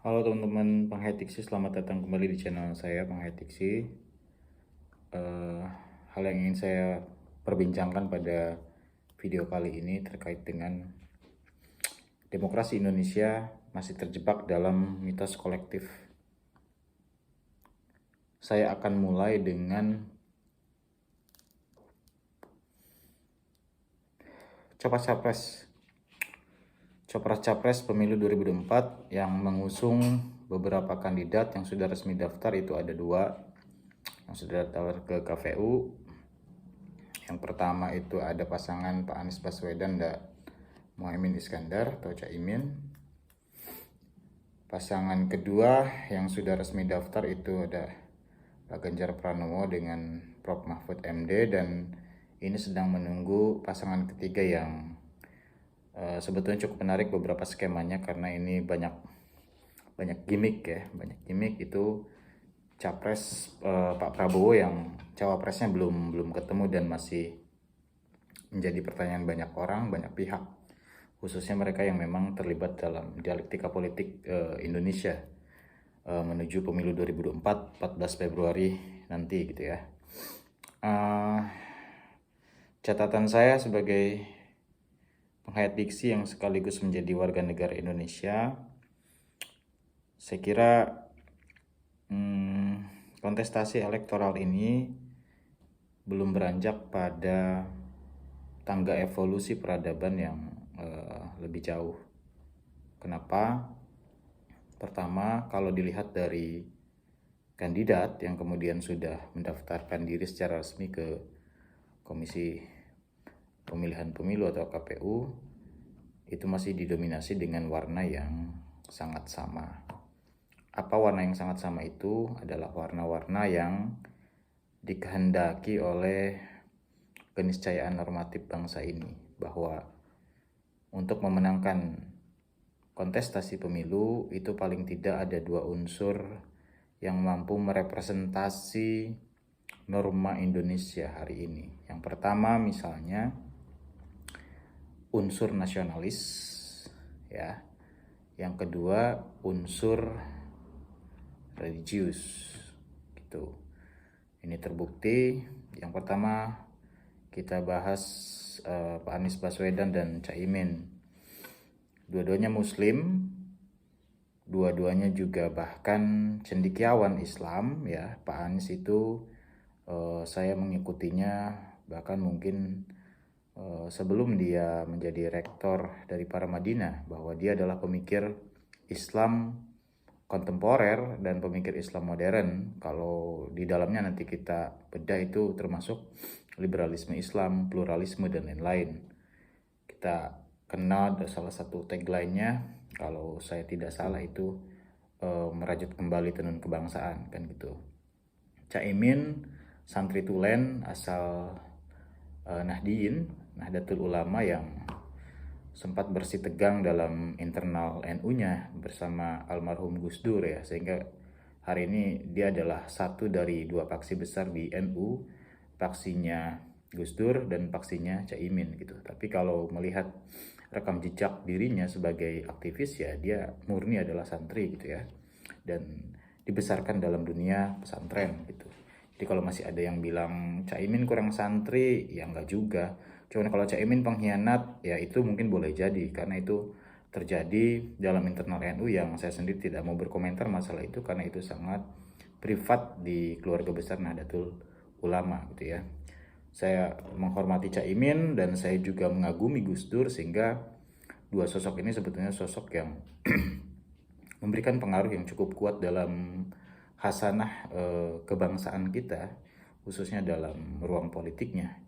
Halo teman-teman Penghetiksi, selamat datang kembali di channel saya Penghetiksi. Hal yang ingin saya perbincangkan pada video kali ini terkait dengan demokrasi Indonesia masih terjebak dalam mitos kolektif. Saya akan mulai dengan Capres Pemilu 2024 yang mengusung beberapa kandidat yang sudah resmi daftar. Itu ada dua yang sudah daftar ke KPU. Yang pertama itu ada pasangan Pak Anies Baswedan dan Muhaimin Iskandar atau Caimin. Pasangan kedua yang sudah resmi daftar itu ada Pak Ganjar Pranowo dengan Prof Mahfud MD, dan ini sedang menunggu pasangan ketiga yang sebetulnya cukup menarik beberapa skemanya, karena ini banyak gimmick ya, banyak gimmick. Itu capres Pak Prabowo yang cawapresnya belum ketemu dan masih menjadi pertanyaan banyak orang, banyak pihak, khususnya mereka yang memang terlibat dalam dialektika politik Indonesia menuju pemilu 2024 14 Februari nanti gitu ya. Catatan saya sebagai penghayat diksi yang sekaligus menjadi warga negara Indonesia, saya kira kontestasi elektoral ini belum beranjak pada tangga evolusi peradaban yang lebih jauh. Kenapa? Pertama, kalau dilihat dari kandidat yang kemudian sudah mendaftarkan diri secara resmi ke Komisi Pemilihan Pemilu atau KPU, itu masih didominasi dengan warna yang sangat sama. Apa warna yang sangat sama itu? Adalah warna-warna yang dikehendaki oleh keniscayaan normatif bangsa ini, bahwa untuk memenangkan kontestasi pemilu itu paling tidak ada dua unsur yang mampu merepresentasi norma Indonesia hari ini. Yang pertama misalnya unsur nasionalis ya. Yang kedua unsur religius gitu. Ini terbukti. Yang pertama kita bahas Pak Anies Baswedan dan Caimin. Dua-duanya Muslim, dua-duanya juga bahkan cendekiawan Islam ya. Pak Anies itu saya mengikutinya bahkan mungkin sebelum dia menjadi rektor dari Paramadina, bahwa dia adalah pemikir Islam kontemporer dan pemikir Islam modern. Kalau di dalamnya nanti kita bedah, itu termasuk liberalisme Islam, pluralisme, dan lain-lain. Kita kenal salah satu tagline-nya, kalau saya tidak salah itu merajut kembali tenun kebangsaan kan gitu. Caimin santri tulen asal Nahdlatul Ulama yang sempat bersih tegang dalam internal NU-nya bersama almarhum Gus Dur ya, sehingga hari ini dia adalah satu dari dua faksi besar di NU, faksinya Gus Dur dan faksinya Caimin gitu. Tapi kalau melihat rekam jejak dirinya sebagai aktivis ya, dia murni adalah santri gitu ya, dan dibesarkan dalam dunia pesantren gitu. Jadi kalau masih ada yang bilang Caimin kurang santri, ya enggak juga. Cuman kalau Caimin pengkhianat, ya itu mungkin boleh jadi, karena itu terjadi dalam internal NU yang saya sendiri tidak mau berkomentar masalah itu, karena itu sangat privat di keluarga besar Nahdlatul Ulama gitu ya. Saya menghormati Caimin dan saya juga mengagumi Gus Dur, sehingga dua sosok ini sebetulnya sosok yang memberikan pengaruh yang cukup kuat dalam khasanah kebangsaan kita, khususnya dalam ruang politiknya.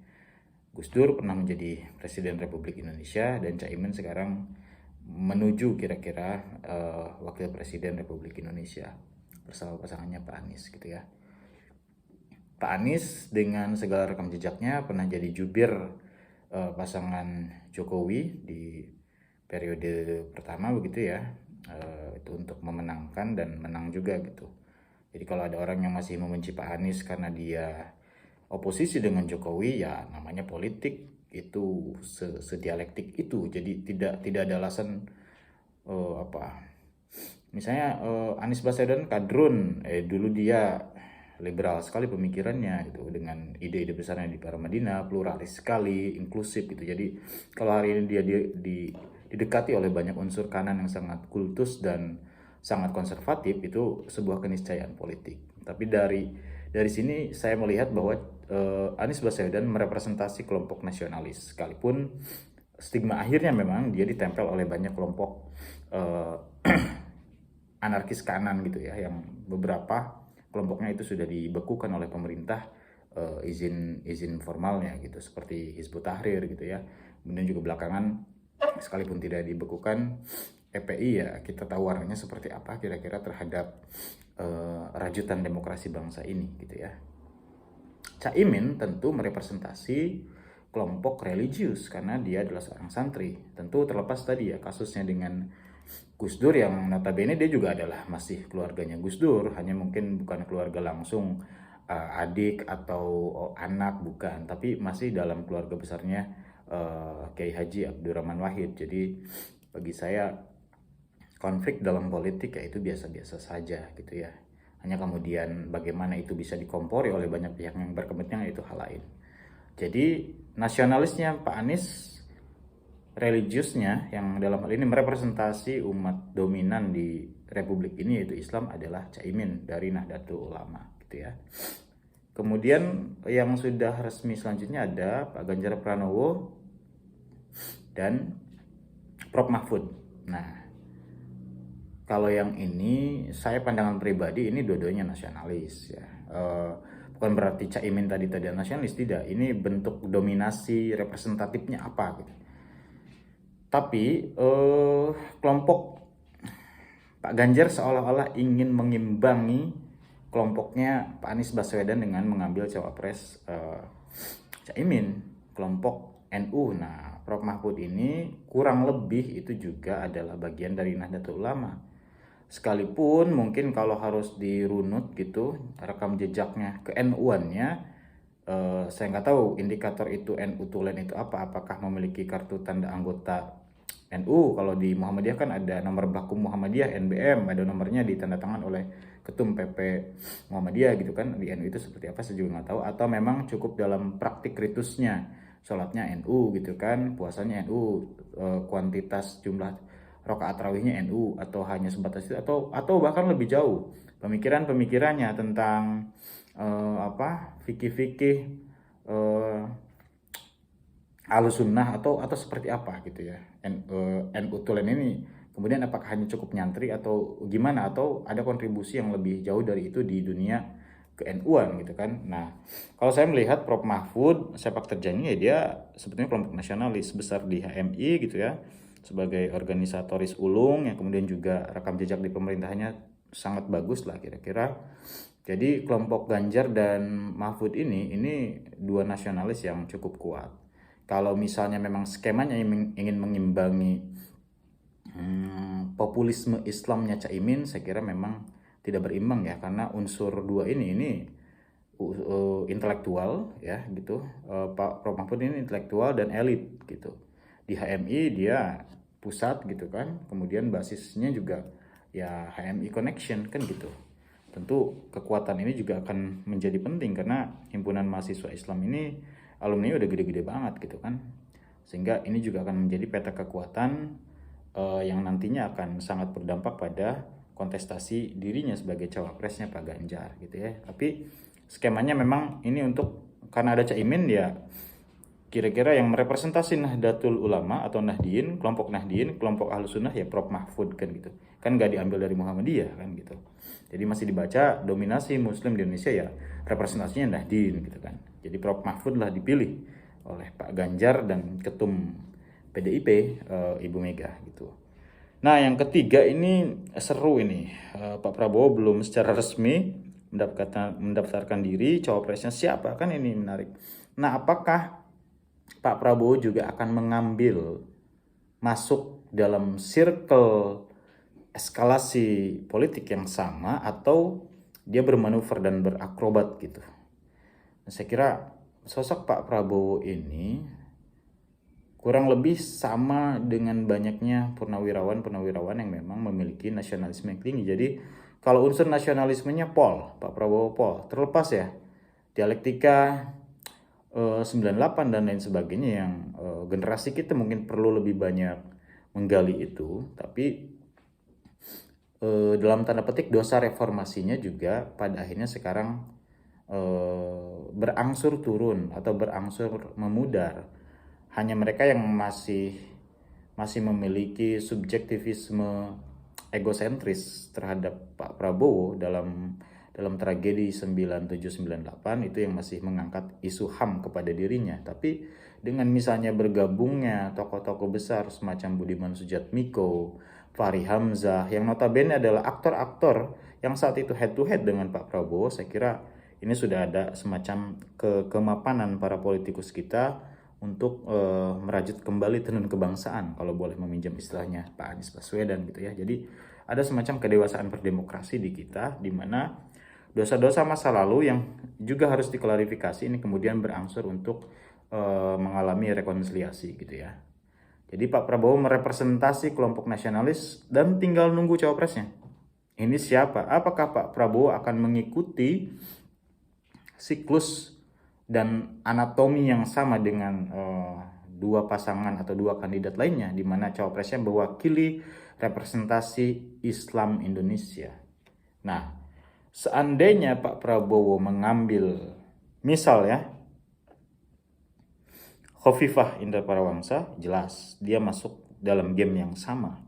Gus Dur pernah menjadi Presiden Republik Indonesia, dan Caimin sekarang menuju kira-kira Wakil Presiden Republik Indonesia bersama pasangannya Pak Anies gitu ya. Pak Anies dengan segala rekam jejaknya pernah jadi jubir pasangan Jokowi di periode pertama begitu ya, itu untuk memenangkan dan menang juga gitu. Jadi kalau ada orang yang masih membenci Pak Anies karena dia oposisi dengan Jokowi, ya namanya politik, itu sedialektik itu. Jadi tidak ada alasan Misalnya Anies Baswedan kadrun, dulu dia liberal sekali pemikirannya gitu, dengan ide-ide besarnya di Paramadina, pluralis sekali, inklusif gitu. Jadi kalau hari ini dia didekati oleh banyak unsur kanan yang sangat kultus dan sangat konservatif, itu sebuah keniscayaan politik. Tapi dari sini saya melihat bahwa Anies Baswedan merepresentasi kelompok nasionalis, sekalipun stigma akhirnya memang dia ditempel oleh banyak kelompok eh, anarkis kanan gitu ya, yang beberapa kelompoknya itu sudah dibekukan oleh pemerintah izin formalnya gitu, seperti Hizbut Tahrir gitu ya. Kemudian juga belakangan, sekalipun tidak dibekukan, EPI ya kita tahu warnanya seperti apa kira-kira terhadap rajutan demokrasi bangsa ini gitu ya. Caimin tentu merepresentasi kelompok religius karena dia adalah seorang santri. Tentu terlepas tadi ya kasusnya dengan Gus Dur, yang notabene dia juga adalah masih keluarganya Gus Dur, hanya mungkin bukan keluarga langsung adik atau anak, bukan, tapi masih dalam keluarga besarnya Kiai Haji Abdurrahman Wahid. Jadi bagi saya konflik dalam politik ya itu biasa-biasa saja gitu ya. Hanya kemudian bagaimana itu bisa dikompori oleh banyak pihak yang berkepentingan itu hal lain. Jadi nasionalisnya Pak Anies, religiusnya yang dalam hal ini merepresentasi umat dominan di Republik ini yaitu Islam adalah Caimin dari Nahdlatul Ulama gitu ya. Kemudian yang sudah resmi selanjutnya ada Pak Ganjar Pranowo dan Prof Mahfud. Nah, kalau yang ini saya pandangan pribadi ini dua-duanya nasionalis ya. Bukan berarti Caimin tadi nasionalis, tidak. Ini bentuk dominasi representatifnya apa gitu. Tapi kelompok Pak Ganjar seolah-olah ingin mengimbangi kelompoknya Pak Anies Baswedan dengan mengambil cawapres Caimin, kelompok NU. Nah, Prof Mahfud ini kurang lebih itu juga adalah bagian dari Nahdlatul Ulama. Sekalipun mungkin kalau harus dirunut gitu rekam jejaknya ke NU-annya, saya nggak tahu indikator itu NU Tulen itu apa, apakah memiliki kartu tanda anggota NU. Kalau di Muhammadiyah kan ada nomor baku Muhammadiyah NBM, ada nomornya ditanda tangan oleh ketum PP Muhammadiyah gitu kan. Di NU itu seperti apa saya juga nggak tahu, atau memang cukup dalam praktik ritusnya, sholatnya NU gitu kan, puasanya NU, kuantitas jumlah rakaat tarawihnya NU, atau hanya sebatas itu, atau bahkan lebih jauh pemikirannya tentang fikih-fikih Ahlussunnah atau seperti apa gitu ya. NU Tulen ini kemudian apakah hanya cukup nyantri atau gimana, atau ada kontribusi yang lebih jauh dari itu di dunia ke NU-an gitu kan. Nah, kalau saya melihat Prof Mahfud sepak terjangnya ya dia sebetulnya kelompok nasionalis besar di HMI gitu ya, sebagai organisatoris ulung yang kemudian juga rekam jejak di pemerintahannya sangat bagus lah kira-kira. Jadi kelompok Ganjar dan Mahfud ini dua nasionalis yang cukup kuat. Kalau misalnya memang skemanya ingin mengimbangi populisme Islamnya Caimin, saya kira memang tidak berimbang ya, karena unsur dua ini intelektual ya gitu. Pak Prof Mahfud ini intelektual dan elit gitu. Di HMI dia pusat gitu kan, kemudian basisnya juga ya HMI Connection kan gitu. Tentu kekuatan ini juga akan menjadi penting karena himpunan mahasiswa Islam ini alumni udah gede-gede banget gitu kan, sehingga ini juga akan menjadi peta kekuatan yang nantinya akan sangat berdampak pada kontestasi dirinya sebagai cawapresnya Pak Ganjar gitu ya. Tapi skemanya memang ini untuk, karena ada Caimin ya, kira-kira yang merepresentasi Nahdlatul Ulama atau Nahdien, kelompok Nahdien, kelompok Ahlussunnah ya Prof Mahfud kan gitu. Kan gak diambil dari Muhammadiyah kan gitu. Jadi masih dibaca dominasi Muslim di Indonesia ya representasinya Nahdien gitu kan. Jadi Prof Mahfud lah dipilih oleh Pak Ganjar dan ketum PDIP Ibu Mega gitu. Nah, yang ketiga ini seru ini. Pak Prabowo belum secara resmi mendaftarkan diri, cawapresnya siapa, kan ini menarik. Nah, apakah Pak Prabowo juga akan mengambil masuk dalam circle eskalasi politik yang sama, atau dia bermanuver dan berakrobat gitu. Nah, saya kira sosok Pak Prabowo ini kurang lebih sama dengan banyaknya purnawirawan yang memang memiliki nasionalisme yang tinggi. Jadi kalau unsur nasionalismenya Pak Prabowo terlepas ya dialektika 98 dan lain sebagainya yang generasi kita mungkin perlu lebih banyak menggali itu, tapi dalam tanda petik dosa reformasinya juga pada akhirnya sekarang berangsur turun atau berangsur memudar. Hanya mereka yang masih memiliki subjektivisme egosentris terhadap Pak Prabowo dalam tragedi 9798 itu yang masih mengangkat isu HAM kepada dirinya. Tapi dengan misalnya bergabungnya tokoh-tokoh besar semacam Budiman Sujatmiko, Fahri Hamzah yang notabene adalah aktor-aktor yang saat itu head to head dengan Pak Prabowo, saya kira ini sudah ada semacam kemapanan para politikus kita untuk merajut kembali tenun kebangsaan, kalau boleh meminjam istilahnya Pak Anies Baswedan gitu ya. Jadi ada semacam kedewasaan berdemokrasi di kita, di mana dosa-dosa masa lalu yang juga harus diklarifikasi ini kemudian berangsur untuk mengalami rekonsiliasi gitu ya. Jadi Pak Prabowo merepresentasi kelompok nasionalis dan tinggal nunggu cawapresnya. Ini siapa? Apakah Pak Prabowo akan mengikuti siklus dan anatomi yang sama dengan dua pasangan atau dua kandidat lainnya, di mana cawapresnya mewakili representasi Islam Indonesia. Nah, seandainya Pak Prabowo mengambil misal ya Khofifah Indar Parawangsa, jelas dia masuk dalam game yang sama.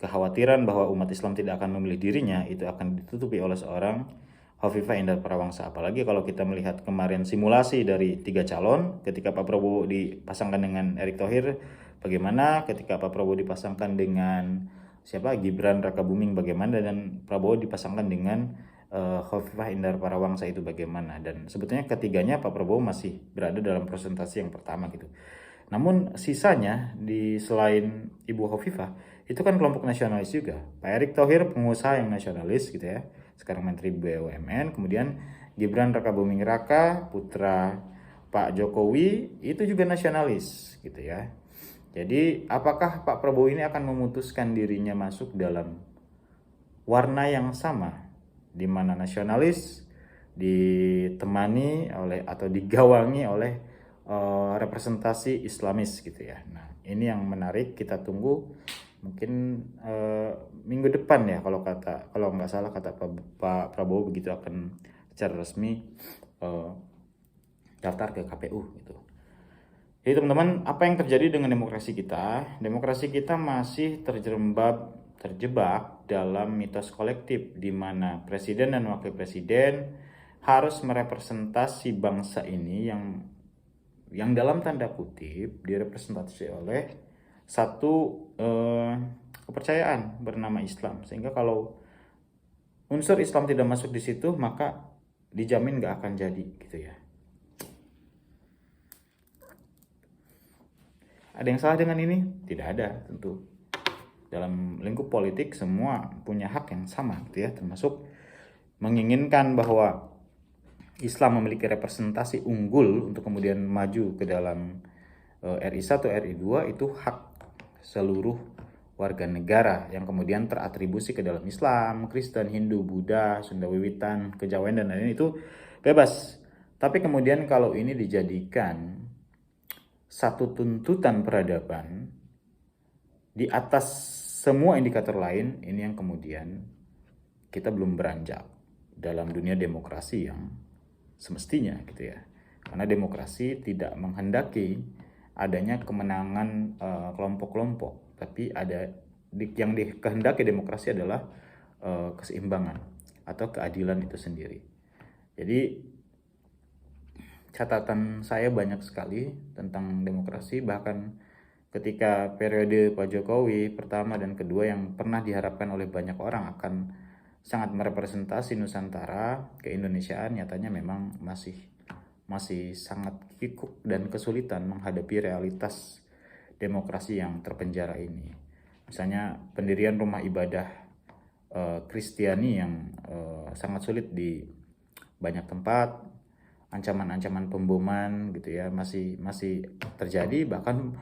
Kekhawatiran bahwa umat Islam tidak akan memilih dirinya itu akan ditutupi oleh seorang Khofifah Indar Parawangsa. Apalagi kalau kita melihat kemarin simulasi dari 3 calon, ketika Pak Prabowo dipasangkan dengan Erick Thohir, bagaimana, ketika Pak Prabowo dipasangkan dengan Gibran Rakabuming bagaimana, dan Prabowo dipasangkan dengan Khofifah Indar Parawangsa itu bagaimana. Dan sebetulnya ketiganya Pak Prabowo masih berada dalam presentasi yang pertama gitu. Namun sisanya selain Ibu Khofifah itu kan kelompok nasionalis juga. Pak Erick Thohir pengusaha yang nasionalis gitu ya, sekarang Menteri BUMN. Kemudian Gibran Rakabuming Raka putra Pak Jokowi itu juga nasionalis gitu ya. Jadi apakah Pak Prabowo ini akan memutuskan dirinya masuk dalam warna yang sama, di mana nasionalis ditemani oleh atau digawangi oleh representasi Islamis gitu ya. Nah, ini yang menarik, kita tunggu mungkin minggu depan ya, kalau nggak salah kata Pak Prabowo begitu akan secara resmi daftar ke KPU gitu. Jadi teman-teman, apa yang terjadi dengan demokrasi kita? Demokrasi kita masih terjebak dalam mitos kolektif, di mana presiden dan wakil presiden harus merepresentasi bangsa ini yang dalam tanda kutip direpresentasi oleh satu kepercayaan bernama Islam. Sehingga kalau unsur Islam tidak masuk di situ, maka dijamin nggak akan jadi gitu ya. Ada yang salah dengan ini? Tidak ada tentu. Dalam lingkup politik semua punya hak yang sama gitu ya, termasuk menginginkan bahwa Islam memiliki representasi unggul untuk kemudian maju ke dalam RI 1, RI 2, itu hak seluruh warga negara yang kemudian teratribusi ke dalam Islam, Kristen, Hindu, Buddha, Sunda Wiwitan, Kejawen dan lain-lain, itu bebas. Tapi kemudian kalau ini dijadikan satu tuntutan peradaban di atas semua indikator lain, ini yang kemudian kita belum beranjak dalam dunia demokrasi yang semestinya gitu ya. Karena demokrasi tidak menghendaki adanya kemenangan kelompok-kelompok, tapi yang dikehendaki demokrasi adalah keseimbangan atau keadilan itu sendiri. Jadi catatan saya banyak sekali tentang demokrasi, bahkan ketika periode Pak Jokowi pertama dan kedua yang pernah diharapkan oleh banyak orang akan sangat merepresentasi Nusantara, keindonesiaan, nyatanya memang masih sangat kikuk dan kesulitan menghadapi realitas demokrasi yang terpenjara ini. Misalnya pendirian rumah ibadah Kristiani yang sangat sulit di banyak tempat, ancaman-ancaman pemboman gitu ya masih terjadi, bahkan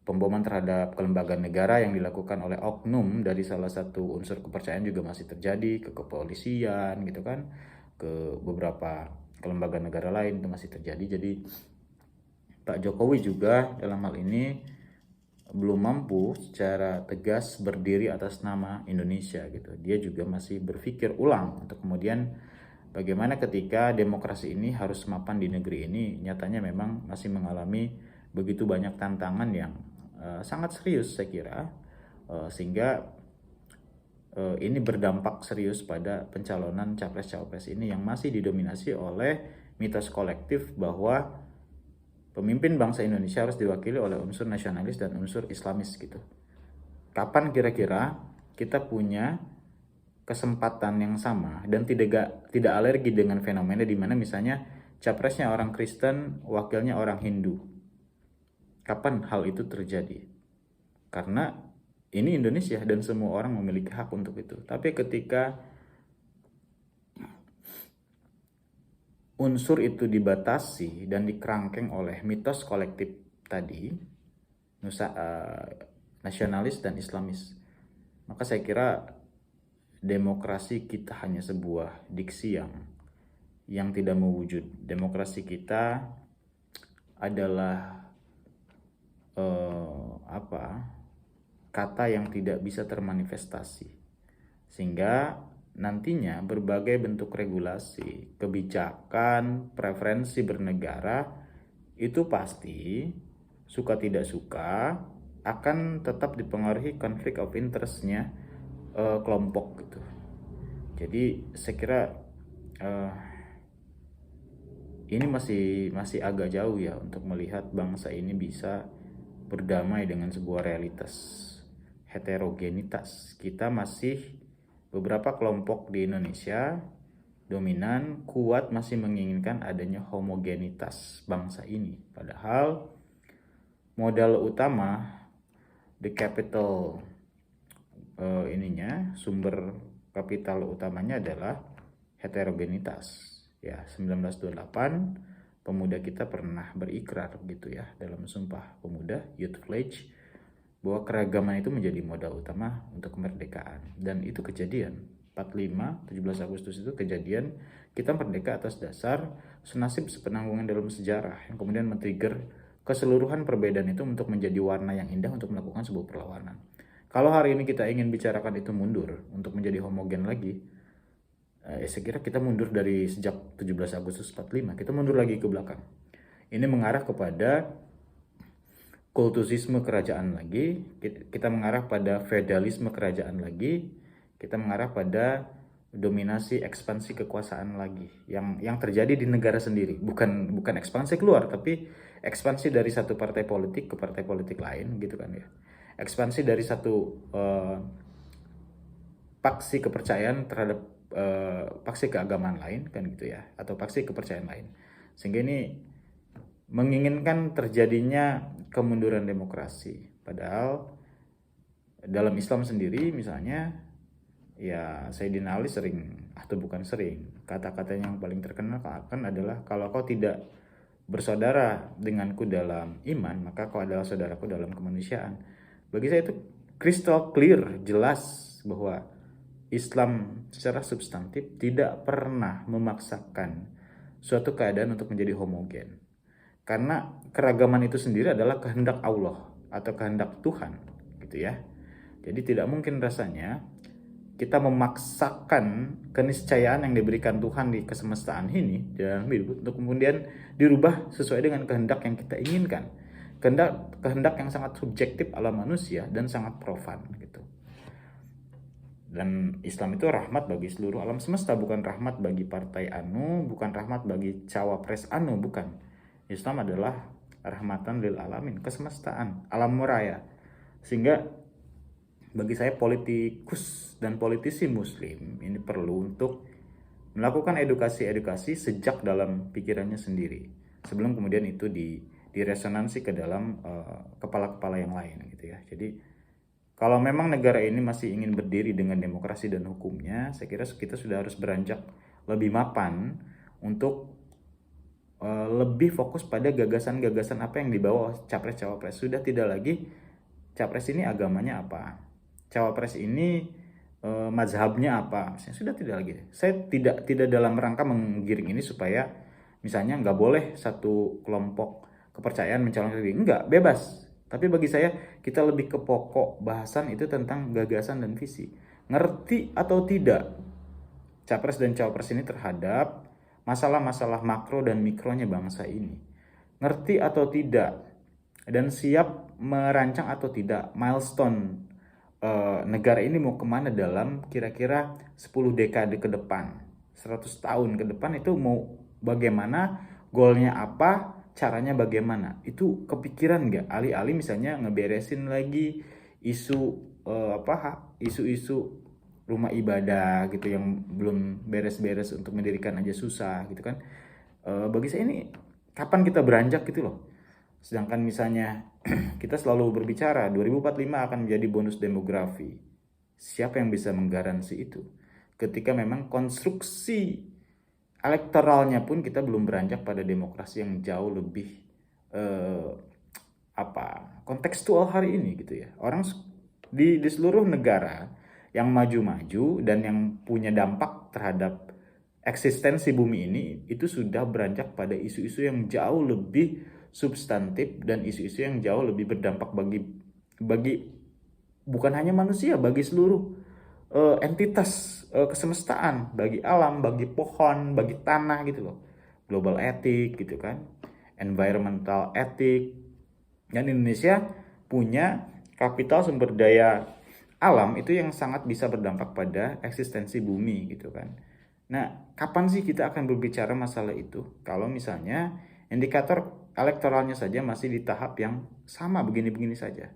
pemboman terhadap kelembagaan negara yang dilakukan oleh oknum dari salah satu unsur kepercayaan juga masih terjadi, ke kepolisian gitu kan, ke beberapa kelembagaan negara lain itu masih terjadi. Jadi Pak Jokowi juga dalam hal ini belum mampu secara tegas berdiri atas nama Indonesia gitu. Dia juga masih berpikir ulang untuk kemudian bagaimana ketika demokrasi ini harus mapan di negeri ini, nyatanya memang masih mengalami begitu banyak tantangan yang sangat serius saya kira, sehingga ini berdampak serius pada pencalonan capres-cawapres ini yang masih didominasi oleh mitos kolektif bahwa pemimpin bangsa Indonesia harus diwakili oleh unsur nasionalis dan unsur Islamis gitu. Kapan kira-kira kita punya kesempatan yang sama dan tidak alergi dengan fenomena di mana misalnya capresnya orang Kristen, wakilnya orang Hindu? Kapan hal itu terjadi? Karena ini Indonesia dan semua orang memiliki hak untuk itu. Tapi ketika unsur itu dibatasi dan dikerangkeng oleh mitos kolektif tadi, nasionalis dan Islamis, maka saya kira demokrasi kita hanya sebuah diksi yang tidak mewujud. Demokrasi kita adalah kata yang tidak bisa termanifestasi, sehingga nantinya berbagai bentuk regulasi, kebijakan, preferensi bernegara itu pasti suka tidak suka akan tetap dipengaruhi konflik of interest-nya kelompok gitu. Jadi saya kira ini masih agak jauh ya untuk melihat bangsa ini bisa berdamai dengan sebuah realitas heterogenitas. Kita masih beberapa kelompok di Indonesia dominan kuat masih menginginkan adanya homogenitas bangsa ini. Padahal modal utama, the capital sumber kapital utamanya adalah heterogenitas. Ya, 1928 pemuda kita pernah berikrar gitu ya dalam Sumpah Pemuda, Youth Pledge, bahwa keragaman itu menjadi modal utama untuk kemerdekaan. Dan itu kejadian. 45, 17 Agustus itu kejadian kita merdeka atas dasar senasib sepenanggungan dalam sejarah yang kemudian men-trigger keseluruhan perbedaan itu untuk menjadi warna yang indah untuk melakukan sebuah perlawanan. Kalau hari ini kita ingin bicarakan itu mundur untuk menjadi homogen lagi, saya kira kita mundur dari sejak 17 Agustus 45, kita mundur lagi ke belakang. Ini mengarah kepada kultusisme kerajaan lagi, kita mengarah pada feudalisme kerajaan lagi, kita mengarah pada dominasi ekspansi kekuasaan lagi yang terjadi di negara sendiri, bukan ekspansi keluar, tapi ekspansi dari satu partai politik ke partai politik lain gitu kan ya, ekspansi dari satu paksi kepercayaan terhadap paksi keagamaan lain kan gitu ya, atau paksi kepercayaan lain, sehingga ini menginginkan terjadinya kemunduran demokrasi. Padahal dalam Islam sendiri misalnya, ya Sayyidina Ali sering, atau bukan sering, kata-kata yang paling terkenal akan adalah, kalau kau tidak bersaudara denganku dalam iman, maka kau adalah saudaraku dalam kemanusiaan. Bagi saya itu crystal clear, jelas bahwa Islam secara substantif tidak pernah memaksakan suatu keadaan untuk menjadi homogen. Karena keragaman itu sendiri adalah kehendak Allah atau kehendak Tuhan gitu ya. Jadi tidak mungkin rasanya kita memaksakan keniscayaan yang diberikan Tuhan di kesemestaan ini dalam hidup untuk kemudian dirubah sesuai dengan kehendak yang kita inginkan. Kehendak yang sangat subjektif ala manusia dan sangat profan gitu. Dan Islam itu rahmat bagi seluruh alam semesta, bukan rahmat bagi partai anu, bukan rahmat bagi cawapres anu, bukan. Islam adalah rahmatan lil alamin, kesemestaan, alam raya. Sehingga bagi saya politikus dan politisi muslim ini perlu untuk melakukan edukasi sejak dalam pikirannya sendiri, sebelum kemudian itu diresonansi ke dalam kepala-kepala yang lain gitu ya. Jadi kalau memang negara ini masih ingin berdiri dengan demokrasi dan hukumnya, saya kira kita sudah harus beranjak lebih mapan untuk lebih fokus pada gagasan-gagasan apa yang dibawa capres-cawapres. Sudah tidak lagi capres ini agamanya apa, cawapres ini mazhabnya apa, misalnya sudah tidak lagi. Saya tidak dalam rangka menggiring ini supaya misalnya nggak boleh satu kelompok kepercayaan mencalonkan diri, enggak, bebas. Tapi bagi saya kita lebih ke pokok bahasan itu tentang gagasan dan visi. Ngerti atau tidak capres dan cawapres ini terhadap masalah-masalah makro dan mikronya bangsa ini. Ngerti atau tidak dan siap merancang atau tidak milestone negara ini mau kemana dalam kira-kira 10 dekade ke depan, 100 tahun ke depan itu mau bagaimana, goalnya apa, caranya bagaimana. Itu kepikiran nggak? Alih-alih misalnya ngeberesin lagi isu isu-isu rumah ibadah gitu yang belum beres-beres untuk mendirikan aja susah gitu kan. Bagi saya ini kapan kita beranjak gitu loh. Sedangkan misalnya kita selalu berbicara 2045 akan menjadi bonus demografi. Siapa yang bisa menggaransi itu? Ketika memang konstruksi elektoralnya pun kita belum beranjak pada demokrasi yang jauh lebih eh, kontekstual hari ini gitu ya. Orang di seluruh negara yang maju-maju dan yang punya dampak terhadap eksistensi bumi ini itu sudah beranjak pada isu-isu yang jauh lebih substantif dan isu-isu yang jauh lebih berdampak bagi bagi bukan hanya manusia, bagi seluruh entitas kesemestaan, bagi alam, bagi pohon, bagi tanah gitu loh. Global ethic gitu kan, environmental ethic. Dan Indonesia punya kapital sumber daya alam itu yang sangat bisa berdampak pada eksistensi bumi gitu kan. Nah, kapan sih kita akan berbicara masalah itu? Kalau misalnya indikator elektoralnya saja masih di tahap yang sama begini-begini saja.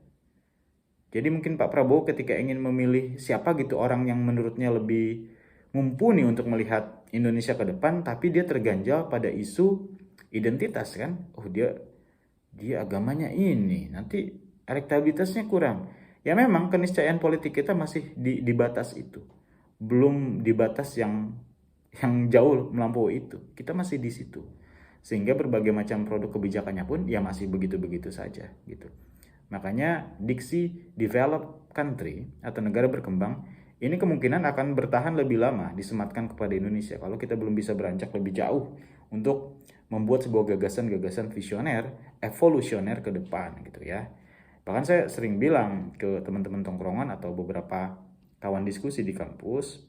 Jadi mungkin Pak Prabowo ketika ingin memilih siapa gitu orang yang menurutnya lebih mumpuni untuk melihat Indonesia ke depan, tapi dia terganjal pada isu identitas kan. Oh, dia agamanya ini, nanti elektabilitasnya kurang. Ya memang keniscayaan politik kita masih di batas itu. Belum di batas yang jauh melampaui itu. Kita masih di situ. Sehingga berbagai macam produk kebijakannya pun ya masih begitu-begitu saja gitu. Makanya diksi developed country atau negara berkembang ini kemungkinan akan bertahan lebih lama disematkan kepada Indonesia kalau kita belum bisa beranjak lebih jauh untuk membuat sebuah gagasan-gagasan visioner, evolusioner ke depan gitu ya. Bahkan saya sering bilang ke teman-teman tongkrongan atau beberapa kawan diskusi di kampus,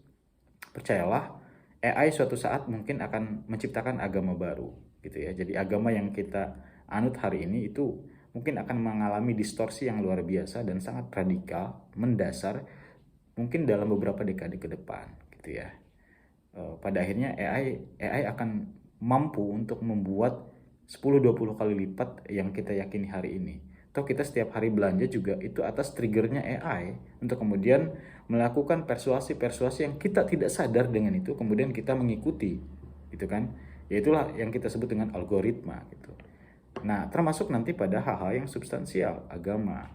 percayalah AI suatu saat mungkin akan menciptakan agama baru gitu ya. Jadi agama yang kita anut hari ini itu mungkin akan mengalami distorsi yang luar biasa dan sangat radikal, mendasar mungkin dalam beberapa dekade ke depan gitu ya. Pada akhirnya AI akan mampu untuk membuat 10-20 kali lipat yang kita yakini hari ini. Atau kita setiap hari belanja juga itu atas triggernya AI untuk kemudian melakukan persuasi-persuasi yang kita tidak sadar dengan itu kemudian kita mengikuti gitu kan. Ya itulah yang kita sebut dengan algoritma gitu. Nah, termasuk nanti pada hal-hal yang substansial, agama,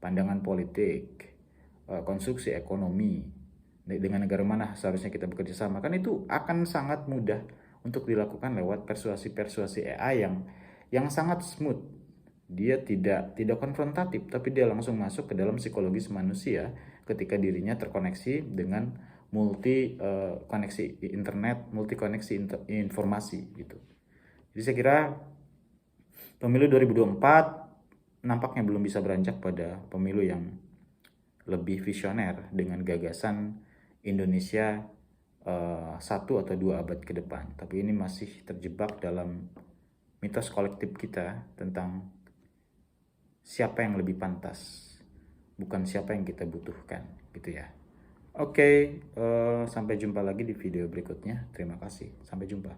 pandangan politik, konstruksi ekonomi, dengan negara mana seharusnya kita bekerja sama, kan itu akan sangat mudah untuk dilakukan lewat persuasi-persuasi AI yang sangat smooth. Dia tidak konfrontatif, tapi dia langsung masuk ke dalam psikologis manusia ketika dirinya terkoneksi dengan multi koneksi internet, multi koneksi informasi gitu. Jadi saya kira pemilu 2024 nampaknya belum bisa beranjak pada pemilu yang lebih visioner dengan gagasan Indonesia 1 atau 2 abad ke depan. Tapi ini masih terjebak dalam mitos kolektif kita tentang siapa yang lebih pantas, bukan siapa yang kita butuhkan, gitu ya. Oke, sampai jumpa lagi di video berikutnya. Terima kasih. Sampai jumpa.